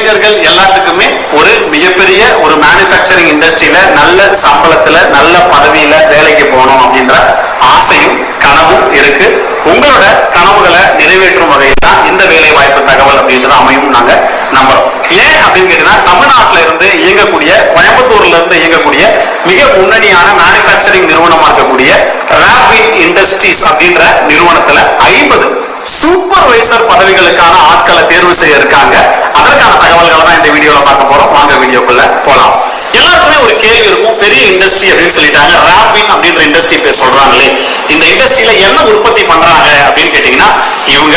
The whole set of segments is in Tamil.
இளைஞர்கள் எல்லாத்துக்குமே ஒரு மிகப்பெரிய ஒரு மேனுஃபேக்சரிங் இண்டஸ்ட்ரியில நல்ல சம்பளத்துல நல்ல பதவியில வேலைக்கு போகணும் அப்படின்ற ஆசையும் கனவும் இருக்கு. உங்களோட கனவுகளை நிறைவேற்றும் வகையில் தான் இந்த வேலை வாய்ப்பு தகவல் அப்படின்றது அமையும் நாங்க நம்புறோம். ஏன் அப்படின்னு கேட்டீங்கன்னா, தமிழ்நாட்டில இருந்து இயங்கக்கூடிய, கோயம்புத்தூர்ல இருந்து இயங்கக்கூடிய மிக முன்னணியான மேனுஃபேக்சரிங் நிறுவனமா இருக்கக்கூடிய ராபின் இண்டஸ்ட்ரீஸ் அப்படின்ற நிறுவனத்துல 50 சூப்பர்வைசர் பதவிகளுக்கான ஆட்களை தேர்வு செய்ய இருக்காங்க. அதற்கான தகவல்களை தான் இந்த வீடியோல பார்க்க போறோம். வாங்க வீடியோக்குள்ள போலாம். எல்லாருக்குமே ஒரு கேள்வி இருக்கும், பெரிய இண்டஸ்ட்ரி அப்படின்னு சொல்லிட்டாங்க, ராபின் அப்படின்ற இண்டஸ்ட்ரி பேர் சொல்றாங்களே, இந்த இண்டஸ்ட்ரியில என்ன உற்பத்தி பண்றாங்க அப்படின்னு கேட்டீங்கன்னா, இவங்க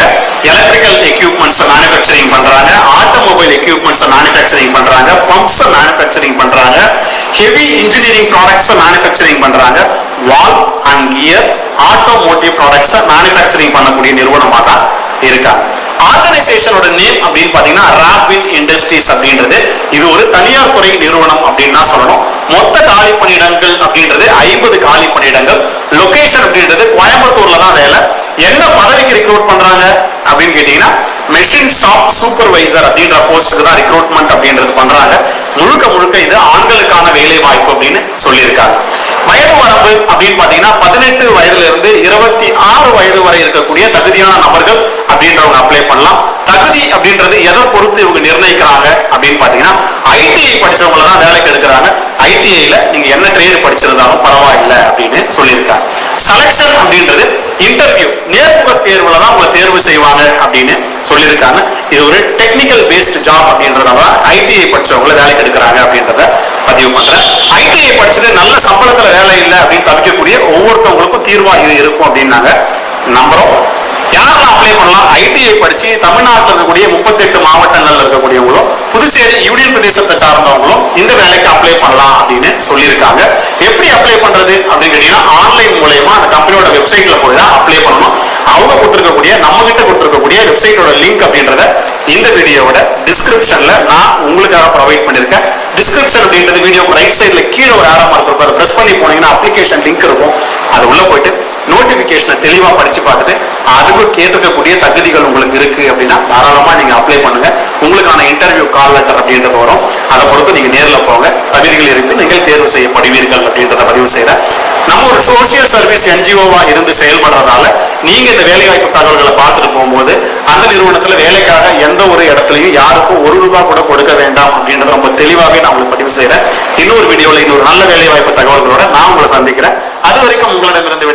எலக்ட்ரிக்கல் எக்யூப்மெண்ட்ஸ் மேனுஃபேக்சரிங் பண்றாங்க, ஆட்டோமொபைல் எக்யூப்மெண்ட்ஸ் மேனுஃபேக்சரிங் பண்றாங்க, பம்ப்ஸ் மேனுஃபேக்சரிங் பண்றாங்க, ஹெவி இன்ஜினியரிங் ப்ராடக்ட்ஸ் மேனுஃபேக்சரிங் பண்றாங்க, வால் and gear automotive products manufacturing பண்ணக்கூடிய நிறுவனமா தான் இருக்காங்க. ஆர்கனைசேஷனோட நேம் அப்படின்னு பாத்தீங்கன்னா ராபின் இண்டஸ்ட்ரீஸ் அப்படின்றது இது ஒரு தனியார் துறை நிறுவனம் அப்படின்னு தான் சொல்லணும். மொத்த காலி பணியிடங்கள் அப்படின்றது 50 காலி பணியிடங்கள். லொகேஷன் அப்படின்றது கோயம்புத்தூர்ல தான் வேலை. என்ன பதவிக்கு ரெக்ரூட் பண்றாங்க அப்படின்னு கேட்டீங்கன்னா, மெஷின் ஷாப் சூப்பர்வைசர் அப்படின்ற போஸ்ட்டுக்கு தான் ரெக்ரூட்மெண்ட் அப்படின்றது பண்றாங்க. முழுக்க முழுக்க இது ஆண்களுக்கான வேலை வாய்ப்பு அப்படின்னு சொல்லியிருக்காங்க. வயது வரம்பு அப்படின்னு பாத்தீங்கன்னா 18 வயதுல இருந்து 26 வயது வரை இருக்கக்கூடிய தகுதியான நபர்கள் அப்படின்றவங்க அப்ளை பண்ணலாம். தகுதி அப்படின்றது எதை பொறுத்து இவங்க நிர்ணயிக்கிறாங்க அப்படின்னு பாத்தீங்கன்னா, ஐடிஐ படிச்சவங்கள தான் வேலைக்கு எடுக்கிறாங்க. ஐடிஐல நீங்க என்ன ட்ரேட் படிச்சிருந்தாலும் பரவாயில்லை அப்படின்னு சொல்லியிருக்காங்க. செலக்ஷன் அப்படின்றது இன்டர்வியூ, நேர்முக தேர்வுல தான் உங்களை தேர்வு செய்வாங்க அப்படின்னு சொல்லியிருக்காங்க. இது ஒரு டெக்னிக்கல் பேஸ்ட் ஜாப் அப்படின்றதால ஐடிஐ படிச்சவங்களை வேலைக்கு எடுக்கிறாங்க அப்படின்றத பதிவு பண்றேன். ஐடிஐ படிச்சுட்டு நல்ல சம்பளத்துல வேலை இல்லை அப்படின்னு தவிக்கக்கூடிய ஒவ்வொருத்தவங்களுக்கும் தீர்வா இது இருக்கும் அப்படின்னு நாங்க நம்புறோம். யாரெல்லாம் அப்ளை பண்ணலாம்? ஐடிஐ படிச்சு தமிழ்நாட்டில் இருக்கக்கூடிய 38 மாவட்டங்கள்ல இருக்கக்கூடியவங்களும், புதுச்சேரி யூனியன் பிரதேசத்தை சார்ந்தவங்களும் இந்த வேலைக்கு அப்ளை பண்ணலாம் அப்படின்னு சொல்லியிருக்காங்க. எப்படி அப்ளை பண்றது அப்படின்னு கேட்டீங்கன்னா, ஆன்லைன் மூலமா அந்த கம்பெனியோட வெப்சைட்ல போய் தான் அப்ளை பண்ணணும். அவங்க கொடுத்துருக்கக்கூடிய, நம்ம கிட்ட கொடுத்துருக்கக்கூடிய வெப்சைட்டோட லிங்க் அப்படின்றத இந்த வீடியோவோட டிஸ்கிரிப்ஷன்ல நான் உங்களுக்காக ப்ரொவைட் பண்ணிருக்கேன். டிஸ்கிரிப்ஷன் அப்படின்றது வீடியோக்கு ரைட் சைட்ல கீழே ஒரு ஆரோ மார்க் இருக்கும். அதை பிரஸ் பண்ணி போனீங்கன்னா அப்ளிகேஷன் லிங்க் இருக்கும். அது உள்ள போயிட்டு நோட்டிபிகேஷனை தெளிவா படிச்சு பார்த்துட்டு அதுக்கு கேட்டிருக்கக்கூடிய தகுதிகள் உங்களுக்கு இருக்கு அப்படின்னா தாராளமா நீங்க அப்ளை பண்ணுங்க. உங்களுக்கான இன்டர்வியூ கால் லெட்டர் அப்படின்றது வரும். அதை பொறுத்து நீங்க நேர்ல போங்க. தகுதிகள் இருக்கு, நீங்கள் தேர்வு செய்யப்படுவீர்கள் அப்படின்றத பதிவு செய்யறேன். நம்ம ஒரு சோசியல் சர்வீஸ் என்ஜிஓவா இருந்து செயல்படுறதால நீங்க இந்த வேலைவாய்ப்பு தகவல்களை பார்த்துட்டு போகும்போது அந்த நிறுவனத்துல வேலைக்காக எந்த ஒரு இடத்துலையும் யாருக்கும் ₹1 கூட கொடுக்க வேண்டாம் அப்படின்றத ரொம்ப தெளிவாகவே நான் உங்களுக்கு பதிவு செய்யறேன். இன்னொரு வீடியோல இன்னொரு நல்ல வேலைவாய்ப்பு தகவல்களோட நான் உங்களை சந்திக்கிறேன். அது வரைக்கும் உங்களிடமிருந்து